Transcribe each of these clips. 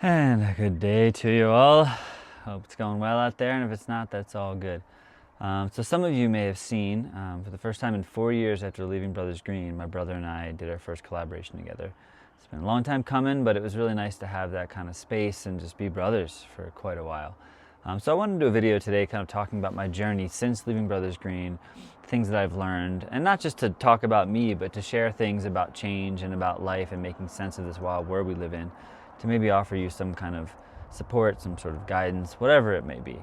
And a good day to you all. Hope it's going well out there, and if it's not, that's all good. So some of you may have seen, for the first time in 4 years after leaving Brothers Green, my brother and I did our first collaboration together. It's been a long time coming, but it was really nice to have that kind of space and just be brothers for quite a while. So I wanted to do a video today kind of talking about my journey since leaving Brothers Green, things that I've learned, and not just to talk about me, but to share things about change and about life and making sense of this wild world we live in, to maybe offer you some kind of support, some sort of guidance, whatever it may be.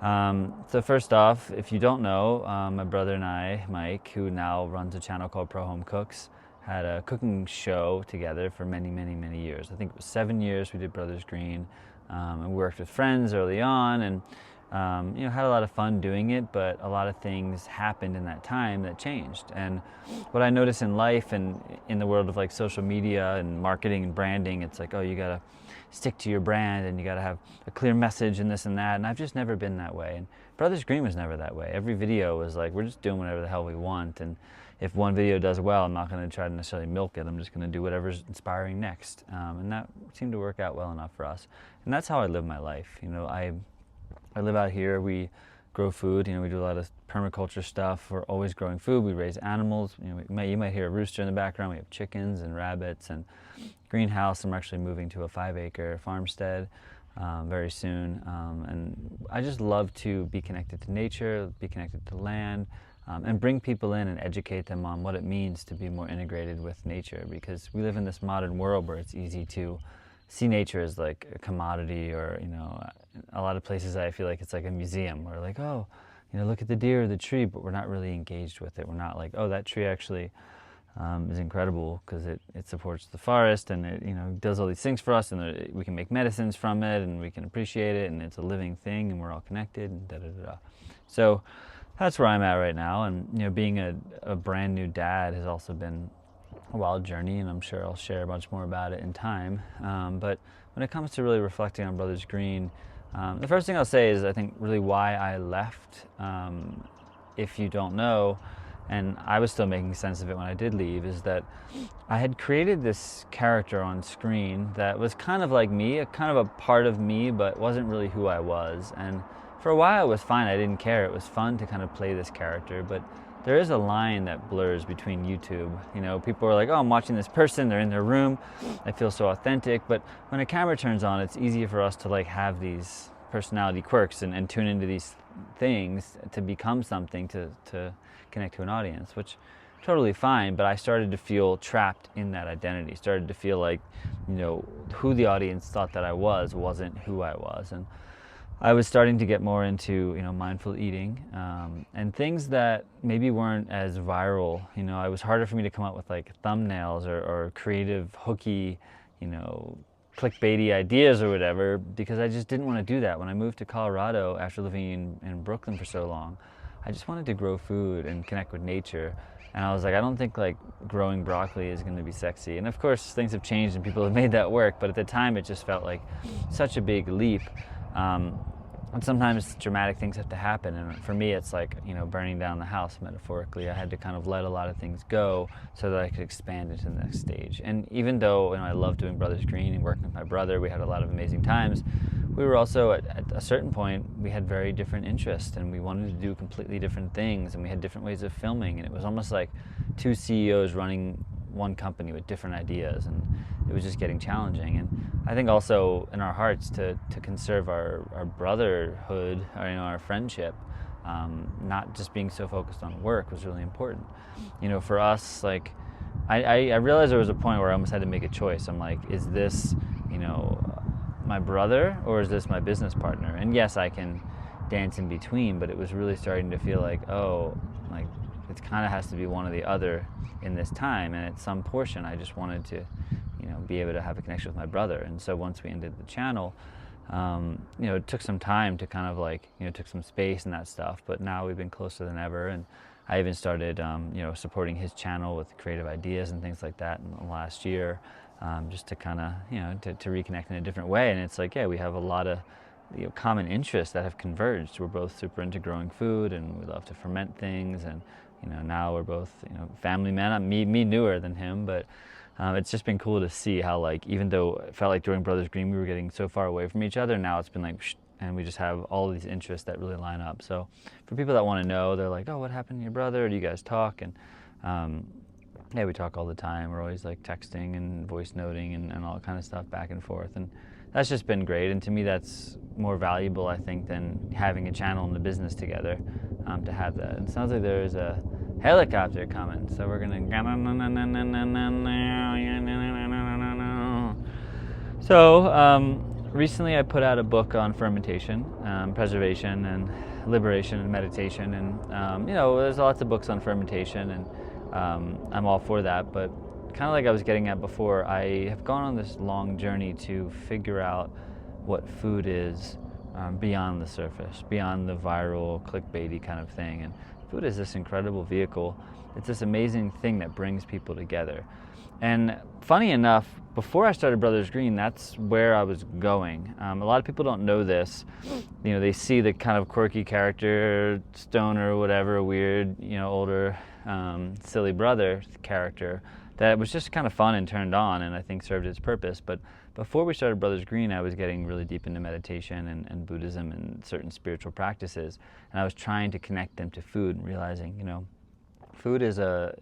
So first off, if you don't know, my brother and I, Mike, who now runs a channel called Pro Home Cooks, had a cooking show together for many, many, many years. I think it was 7 years we did Brothers Green, and we worked with friends early on, and had a lot of fun doing it, but a lot of things happened in that time that changed. And what I notice in life and in the world of like social media and marketing and branding, it's like, oh, you gotta stick to your brand and you gotta have a clear message and this and that. And I've just never been that way. And Brothers Green was never that way. Every video was like, we're just doing whatever the hell we want. And if one video does well, I'm not gonna try to necessarily milk it. I'm just gonna do whatever's inspiring next. And that seemed to work out well enough for us. And that's how I live my life. I live out here. We grow food. We do a lot of permaculture stuff. We're always growing food. We raise animals. You might hear a rooster in the background. We have chickens and rabbits and greenhouse. I'm actually moving to a 5-acre farmstead very soon. And I just love to be connected to nature, be connected to land, and bring people in and educate them on what it means to be more integrated with nature, because we live in this modern world where it's easy to see nature as like a commodity, or a lot of places I feel like it's like a museum where like, oh, look at the deer or the tree, but we're not really engaged with it. We're not like, oh, that tree actually is incredible because it supports the forest, and it does all these things for us, and we can make medicines from it, and we can appreciate it, and it's a living thing, and we're all connected, and da da da. So that's where I'm at right now. And being a brand new dad has also been a wild journey, and I'm sure I'll share much more about it in time. But when it comes to really reflecting on Brothers Green, the first thing I'll say is I think really why I left, if you don't know, and I was still making sense of it when I did leave, is that I had created this character on screen that was kind of like me, a kind of a part of me, but wasn't really who I was. And for a while it was fine, I didn't care, it was fun to kind of play this character, but there is a line that blurs between YouTube. People are like, oh, I'm watching this person, they're in their room, I feel so authentic, but when a camera turns on, it's easy for us to like have these personality quirks and tune into these things to become something, to connect to an audience, which totally fine, but I started to feel trapped in that identity, started to feel like, who the audience thought that I was wasn't who I was. And I was starting to get more into, mindful eating, and things that maybe weren't as viral. It was harder for me to come up with like thumbnails or creative, hooky, clickbaity ideas or whatever, because I just didn't want to do that. When I moved to Colorado after living in Brooklyn for so long, I just wanted to grow food and connect with nature. And I was like, I don't think like growing broccoli is going to be sexy. And of course things have changed and people have made that work, but at the time it just felt like such a big leap. And sometimes dramatic things have to happen, and for me it's like, burning down the house metaphorically. I had to kind of let a lot of things go so that I could expand into the next stage. And even though I love doing Brothers Green and working with my brother, we had a lot of amazing times, we were also at a certain point, we had very different interests, and we wanted to do completely different things, and we had different ways of filming, and it was almost like two CEOs running one company with different ideas, and it was just getting challenging. And I think also in our hearts to conserve our brotherhood, or our friendship, not just being so focused on work, was really important. For us, like I realized there was a point where I almost had to make a choice. I'm like, is this my brother, or is this my business partner? And yes, I can dance in between, but it was really starting to feel like, oh, like it kind of has to be one or the other in this time. And at some portion I just wanted to be able to have a connection with my brother. And so once we ended the channel, it took some time to kind of like, took some space and that stuff, but now we've been closer than ever. And I even started supporting his channel with creative ideas and things like that in the last year, just to kind of to reconnect in a different way. And it's like, yeah, we have a lot of common interests that have converged. We're both super into growing food, and we love to ferment things, and now we're both family men. Me newer than him, but it's just been cool to see how, like, even though it felt like during Brothers Green we were getting so far away from each other, now it's been like, and we just have all these interests that really line up. So for people that want to know, they're like, oh, what happened to your brother? Do you guys talk? And yeah, we talk all the time. We're always like texting and voice noting and all kind of stuff back and forth. And that's just been great. And to me, that's more valuable, I think, than having a channel and the business together, to have that. And it sounds like there is a helicopter coming. So we're going to... So recently I put out a book on fermentation, preservation, and liberation and meditation. And, you know, there's lots of books on fermentation, and I'm all for that. But kind of like I was getting at before, I have gone on this long journey to figure out what food is beyond the surface, beyond the viral, clickbaity kind of thing. And food is this incredible vehicle. It's this amazing thing that brings people together. And funny enough, before I started Brothers Green, that's where I was going. A lot of people don't know this. You know, they see the kind of quirky character, stoner, whatever, weird, you know, older, silly brother character that was just kind of fun and turned on, and I think served its purpose. But before we started Brothers Green, I was getting really deep into meditation and Buddhism and certain spiritual practices, and I was trying to connect them to food and realizing, you know, food is a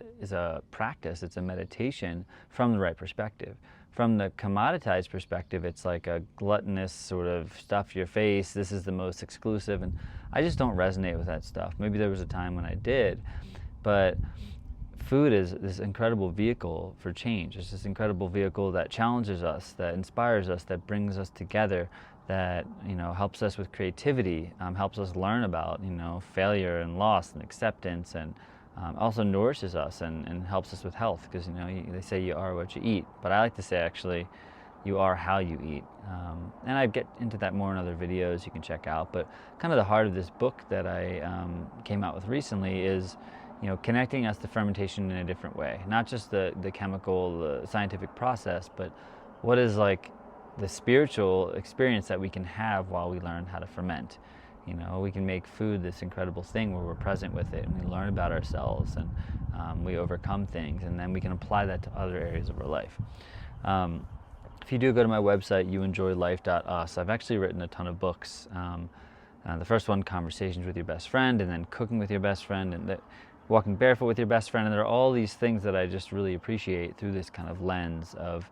practice, it's a meditation from the right perspective. From the commoditized perspective, it's like a gluttonous sort of stuff your face, this is the most exclusive, and I just don't resonate with that stuff. Maybe there was a time when I did, but food is this incredible vehicle for change. It's this incredible vehicle that challenges us, that inspires us, that brings us together, that, you know, helps us with creativity, helps us learn about, you know, failure and loss and acceptance, and also nourishes us and helps us with health, because, you know, they say you are what you eat, but I like to say actually you are how you eat. And I get into that more in other videos you can check out, but kind of the heart of this book that I came out with recently is, you know, connecting us to fermentation in a different way. Not just the chemical, the scientific process, but what is like the spiritual experience that we can have while we learn how to ferment. You know, we can make food this incredible thing where we're present with it and we learn about ourselves, and we overcome things, and then we can apply that to other areas of our life. If you do go to my website, youenjoylife.us, I've actually written a ton of books. The first one, Conversations with Your Best Friend, and then Cooking with Your Best Friend, and Walking Barefoot with Your Best Friend. And there are all these things that I just really appreciate through this kind of lens of,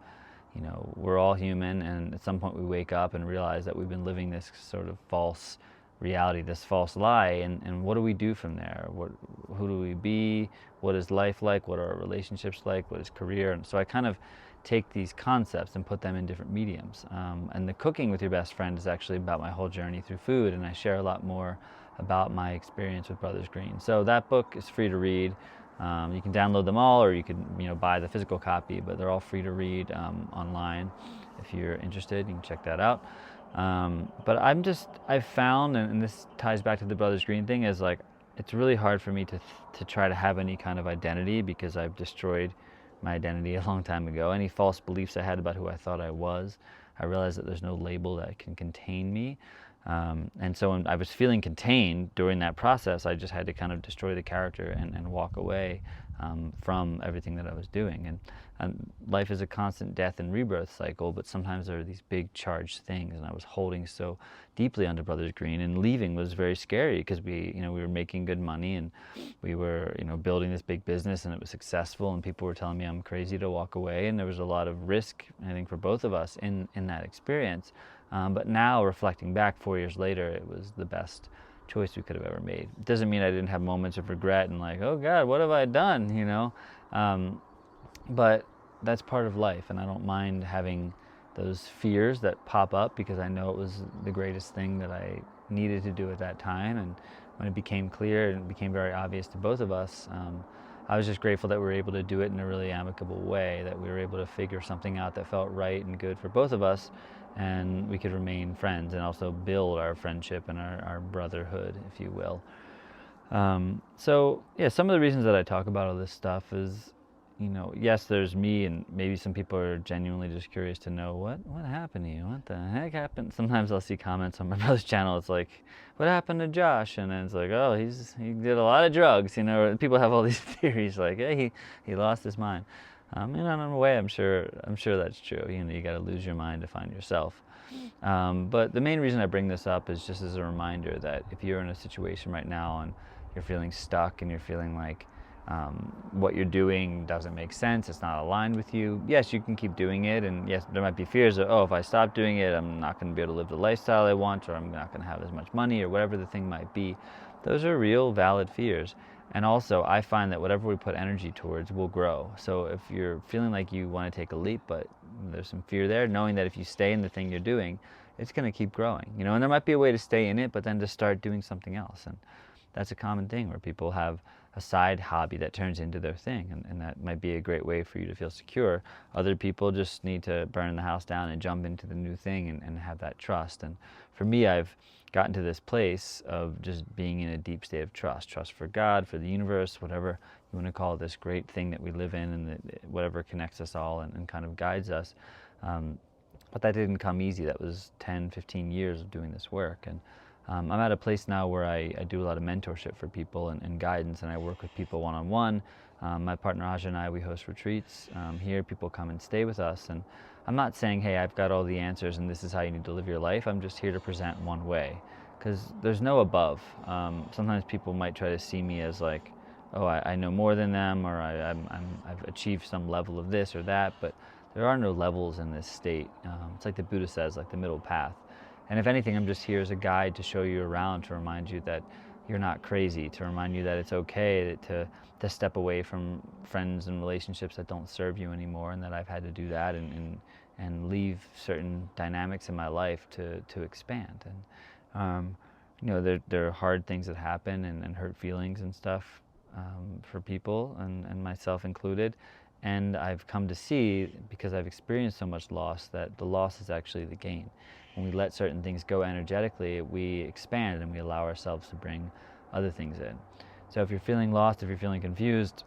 you know, we're all human, and at some point we wake up and realize that we've been living this sort of false reality, this false lie, and what do we do from there? Who do we be? What is life like? What are our relationships like? What is career? And so I kind of take these concepts and put them in different mediums. And the Cooking with Your Best Friend is actually about my whole journey through food, and I share a lot more about my experience with Brothers Green. So that book is free to read. You can download them all, or you can, you know, buy the physical copy, but they're all free to read online. If you're interested, you can check that out. But I've found, and this ties back to the Brothers Green thing, is like, it's really hard for me to try to have any kind of identity, because I've destroyed my identity a long time ago. Any false beliefs I had about who I thought I was, I realized that there's no label that can contain me. And so when I was feeling contained during that process, I just had to kind of destroy the character and walk away from everything that I was doing. And life is a constant death and rebirth cycle, but sometimes there are these big charged things, and I was holding so deeply onto Brothers Green, and leaving was very scary, because we were making good money, and we were, you know, building this big business, and it was successful, and people were telling me I'm crazy to walk away, and there was a lot of risk, I think, for both of us in that experience. But now, reflecting back 4 years later, it was the best choice we could have ever made. It doesn't mean I didn't have moments of regret and like, oh God, what have I done, you know? But that's part of life, and I don't mind having those fears that pop up, because I know it was the greatest thing that I needed to do at that time. And when it became clear and it became very obvious to both of us, I was just grateful that we were able to do it in a really amicable way, that we were able to figure something out that felt right and good for both of us, and we could remain friends and also build our friendship and our brotherhood, if you will. So yeah, some of the reasons that I talk about all this stuff is, you know, yes, there's me, and maybe some people are genuinely just curious to know what happened to you, what the heck happened. Sometimes I'll see comments on my brother's channel, it's like, what happened to Josh? And then it's like, oh, he did a lot of drugs, you know. People have all these theories like, hey, he lost his mind. And in a way, I'm sure that's true. You know, you got to lose your mind to find yourself. But the main reason I bring this up is just as a reminder that if you're in a situation right now and you're feeling stuck and you're feeling like what you're doing doesn't make sense, it's not aligned with you, yes, you can keep doing it. And yes, there might be fears of, oh, if I stop doing it, I'm not going to be able to live the lifestyle I want, or I'm not going to have as much money, or whatever the thing might be. Those are real, valid fears. And also, I find that whatever we put energy towards will grow. So if you're feeling like you want to take a leap, but there's some fear there, knowing that if you stay in the thing you're doing, it's going to keep growing. You know, and there might be a way to stay in it, but then to start doing something else. And that's a common thing where people have a side hobby that turns into their thing, and that might be a great way for you to feel secure. Other people just need to burn the house down and jump into the new thing and have that trust. And for me, I've gotten to this place of just being in a deep state of trust for God, for the universe, whatever you want to call it, this great thing that we live in, and whatever connects us all and kind of guides us. But that didn't come easy. That was 10, 15 years of doing this work. And I'm at a place now where I do a lot of mentorship for people and guidance, and I work with people one-on-one. My partner Aja and I, we host retreats here. People come and stay with us, and I'm not saying, hey, I've got all the answers and this is how you need to live your life. I'm just here to present one way, because there's no above. Sometimes people might try to see me as like, oh, I know more than them, or I've achieved some level of this or that, but there are no levels in this state. It's like the Buddha says, like the middle path. And if anything, I'm just here as a guide to show you around, to remind you that you're not crazy, to remind you that it's okay to step away from friends and relationships that don't serve you anymore, and that I've had to do that and leave certain dynamics in my life to expand. And you know, there are hard things that happen and hurt feelings and stuff for people, and myself included. And I've come to see, because I've experienced so much loss, that the loss is actually the gain. When we let certain things go energetically, we expand and we allow ourselves to bring other things in. So if you're feeling lost, if you're feeling confused,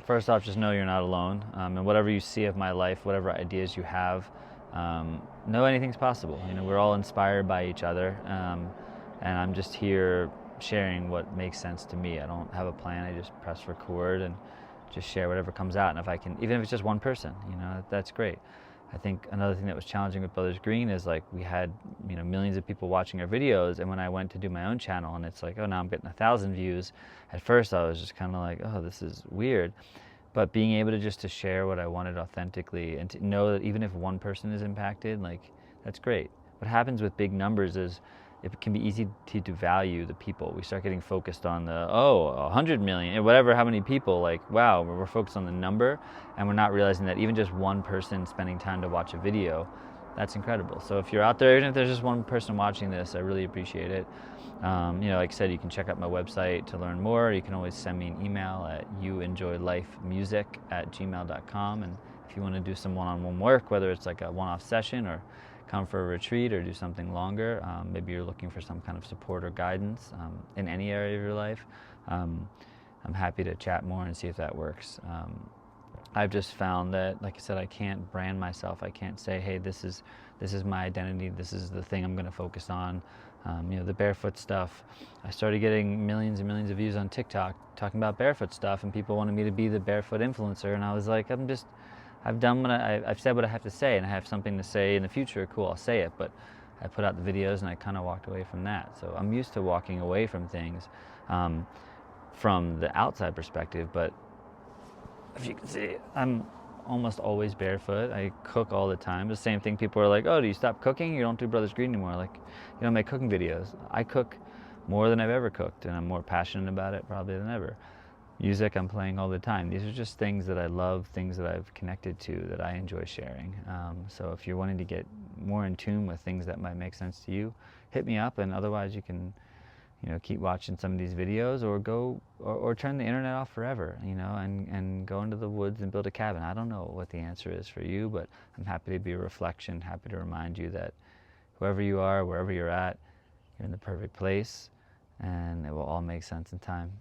first off, just know you're not alone. And whatever you see of my life, whatever ideas you have, know anything's possible. You know, we're all inspired by each other. And I'm just here sharing what makes sense to me. I don't have a plan. I just press record and just share whatever comes out. And if I can, even if it's just one person, you know, that's great. I think another thing that was challenging with Brothers Green is, like, we had, you know, millions of people watching our videos, and when I went to do my own channel and it's like, oh, now I'm getting 1,000 views, at first I was just kind of like, oh, this is weird. But being able to share what I wanted authentically, and to know that even if one person is impacted, like, that's great. What happens with big numbers is it can be easy to devalue the people. We start getting focused on the, 100 million, whatever, how many people, like, wow, we're focused on the number, and we're not realizing that even just one person spending time to watch a video, that's incredible. So if you're out there, even if there's just one person watching this, I really appreciate it. You know, like I said, you can check out my website to learn more. You can always send me an email at youenjoylifemusic@gmail.com. And if you want to do some one-on-one work, whether it's like a one-off session or come for a retreat or do something longer, maybe you're looking for some kind of support or guidance in any area of your life, I'm happy to chat more and see if that works. I've just found that, like I said, I can't brand myself. I can't say, hey, this is my identity, this is the thing I'm going to focus on. You know, the barefoot stuff, I started getting millions and millions of views on TikTok talking about barefoot stuff, and people wanted me to be the barefoot influencer, and I was like, I've done what I've said what I have to say, and I have something to say in the future, cool, I'll say it. But I put out the videos and I kind of walked away from that. So I'm used to walking away from things from the outside perspective, but if you can see, I'm almost always barefoot. I cook all the time. The same thing, people are like, oh, do you stop cooking? You don't do Brothers Green anymore. Like, you don't make cooking videos. I cook more than I've ever cooked, and I'm more passionate about it probably than ever. Music, I'm playing all the time. These are just things that I love, things that I've connected to, that I enjoy sharing. So if you're wanting to get more in tune with things that might make sense to you, hit me up, and otherwise you can, you know, keep watching some of these videos, or go or turn the internet off forever, you know, and go into the woods and build a cabin. I don't know what the answer is for you, but I'm happy to be a reflection, happy to remind you that whoever you are, wherever you're at, you're in the perfect place, and it will all make sense in time.